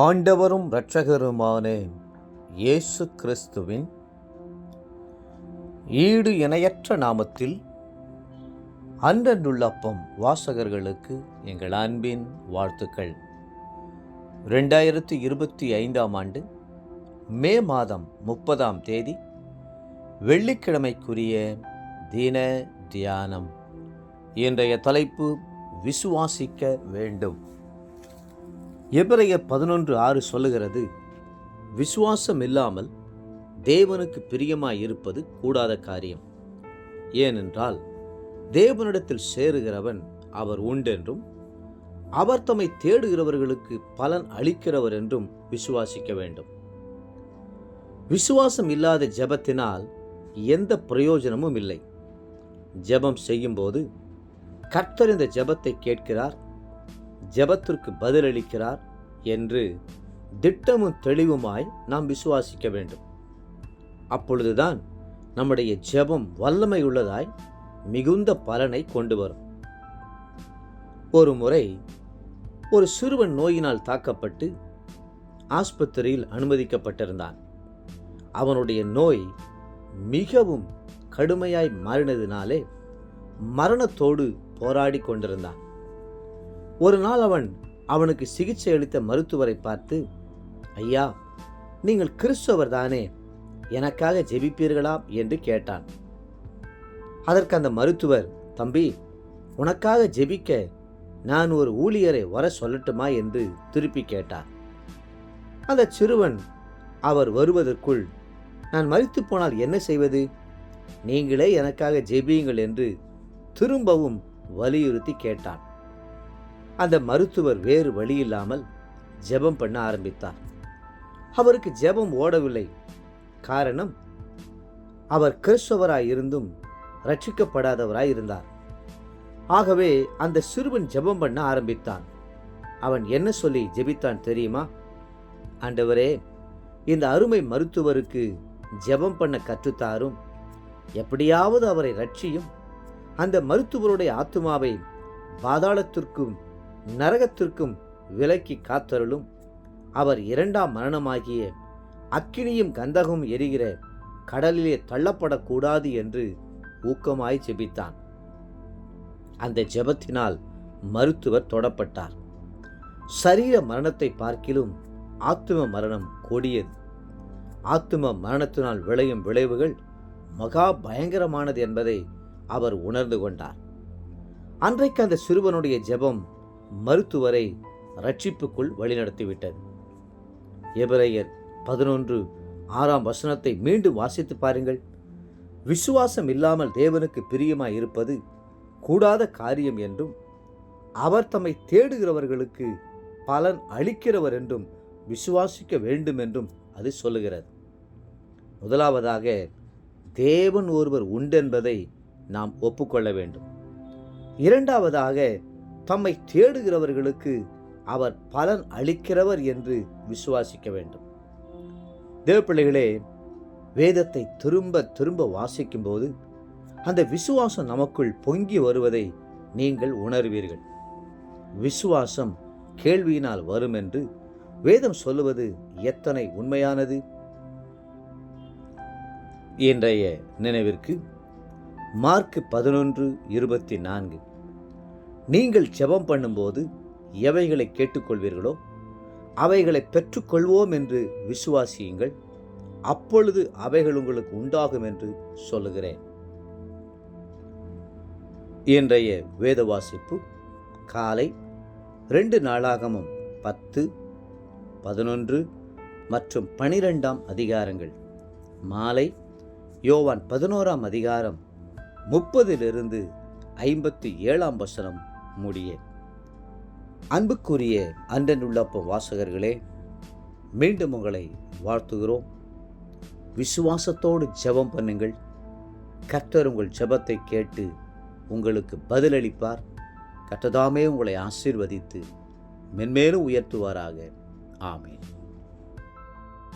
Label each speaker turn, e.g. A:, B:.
A: ஆண்டவரும் இரட்சகருமான இயேசு கிறிஸ்துவின் ஈடு இணையற்ற நாமத்தில் அன்றன்றுள்ளப்பம் வாசகர்களுக்கு எங்கள் அன்பின் வாழ்த்துக்கள். 2025 ஆண்டு மே மாதம் 30 வெள்ளிக்கிழமைக்குரிய தின தியானம். இன்றைய தலைப்பு விசுவாசிக்க வேண்டும். எபிரேயர் 11:6 சொல்லுகிறது, விசுவாசம் இல்லாமல் தேவனுக்கு பிரியமாய் இருப்பது கூடாத காரியம். ஏனென்றால் தேவனிடத்தில் சேருகிறவன் அவர் உண்டென்றும் அவர் தம்மை தேடுகிறவர்களுக்கு பலன் அளிக்கிறவர் என்றும் விசுவாசிக்க வேண்டும். விசுவாசம் இல்லாத ஜெபத்தினால் எந்த பிரயோஜனமும் இல்லை. ஜெபம் செய்யும்போது கர்த்தர் இந்த ஜெபத்தை கேட்கிறார், ஜெபத்திற்கு பதிலளிக்கிறார் என்று திட்டமும் தெளிவுமாய் நாம் விசுவாசிக்க வேண்டும். அப்பொழுதுதான் நம்முடைய ஜெபம் வல்லமை உள்ளதாய் மிகுந்த பலனை கொண்டு வரும். ஒரு முறை ஒரு சிறுவன் நோயினால் தாக்கப்பட்டு ஆஸ்பத்திரியில் அனுமதிக்கப்பட்டிருந்தான். அவனுடைய நோய் மிகவும் கடுமையாய் மாறினதினாலே மரணத்தோடு போராடி கொண்டிருந்தான். ஒரு நாள் அவனுக்கு சிகிச்சை அளித்த மருத்துவரை பார்த்து, ஐயா, நீங்கள் கிறிஸ்தவர் தானே, எனக்காக ஜெபிப்பீர்களா என்று கேட்டான். அதற்கு அந்த மருத்துவர், தம்பி, உனக்காக ஜெபிக்க நான் ஒரு ஊழியரை வர சொல்லட்டுமா என்று திருப்பி கேட்டார். அந்த சிறுவன் அவர் வருவதற்குள், நான் மரித்து போனால் என்ன செய்வது, நீங்களே எனக்காக ஜெபியுங்கள் என்று திரும்பவும் வலியுறுத்தி கேட்டான். அந்த மருத்துவர் வேறு வழியில்லாமல் ஜெபம் பண்ண ஆரம்பித்தார். அவருக்கு ஜெபம் ஓடவில்லை. காரணம், அவர் கிறிஸ்தவராய் இருந்தும் ரட்சிக்கப்படாதவராய் இருந்தார். ஆகவே அந்த சிறுவன் ஜெபம் பண்ண ஆரம்பித்தான். அவன் என்ன சொல்லி ஜெபித்தான் தெரியுமா? ஆண்டவரே, இந்த அருமை மருத்துவருக்கு ஜெபம் பண்ண கற்றுத்தாரும், எப்படியாவது அவரை ரட்சியும், அந்த மருத்துவருடைய ஆத்துமாவை பாதாளத்திற்கும் நரகத்திற்கும் விலக்கி காத்தருளும், அவர் 2ஆம் மரணமாகிய அக்கினியும் கந்தகமும் எரிகிற கடலிலே தள்ளப்படக்கூடாது என்று ஊக்கமாய் ஜெபித்தான். அந்த ஜெபத்தினால் மருத்துவர் தொடப்பட்டார். சரீர மரணத்தை பார்க்கிலும் ஆத்தும மரணம் கொடியது. ஆத்தும மரணத்தினால் விளையும் விளைவுகள் மகா பயங்கரமானது என்பதை அவர் உணர்ந்து கொண்டார். அன்றைக்கு அந்த சிறுவனுடைய ஜெபம் மருத்துவரை ரட்சிப்புக்குள் வழிநடத்திவிட்டது. எபிரேயர் 11:6 மீண்டும் வாசித்து பாருங்கள். விசுவாசம் இல்லாமல் தேவனுக்கு பிரியமாய் இருப்பது கூடாத காரியம் என்றும் அவர் தம்மை தேடுகிறவர்களுக்கு பலன் அளிக்கிறவர் என்றும் விசுவாசிக்க வேண்டும் என்றும் அது சொல்லுகிறது. முதலாவதாக, தேவன் ஒருவர் உண்டென்பதை நாம் ஒப்புக்கொள்ள வேண்டும். இரண்டாவதாக, தம்மை தேடுகிறவர்களுக்கு அவர் பலன் அளிக்கிறவர் என்று விசுவாசிக்க வேண்டும். தேவப்பிள்ளைகளே, வேதத்தை திரும்ப திரும்ப வாசிக்கும் போது அந்த விசுவாசம் நமக்குள் பொங்கி வருவதை நீங்கள் உணர்வீர்கள். விசுவாசம் கேள்வியினால் வரும் என்று வேதம் சொல்லுவது எத்தனை உண்மையானது. இன்றைய நினைவிற்கு மார்க் 11:24, நீங்கள் ஜெபம் பண்ணும்போது எவைகளை கேட்டுக்கொள்வீர்களோ அவைகளை பெற்றுக்கொள்வோம் என்று விசுவாசியுங்கள், அப்பொழுது அவைகள் உங்களுக்கு உண்டாகும் என்று சொல்லுகிறேன். இன்றைய வேத வாசிப்பு காலை 2 நாளாகமம் 10, 11 மற்றும் 12 அதிகாரங்கள், மாலை யோவான் 11 அதிகாரம் 30 57 முடிய. அன்புக்குரிய அன்றன்றுள்ளப்பம் வாசகர்களே, மீண்டும் உங்களை வாழ்த்துகிறோம். விசுவாசத்தோடு ஜெபம் பண்ணுங்கள். கர்த்தர் உங்கள் ஜெபத்தை கேட்டு உங்களுக்கு பதிலளிப்பார். கர்த்தர் தாமே உங்களை ஆசீர்வதித்து மென்மேலும் உயர்த்துவாராக. ஆமென்.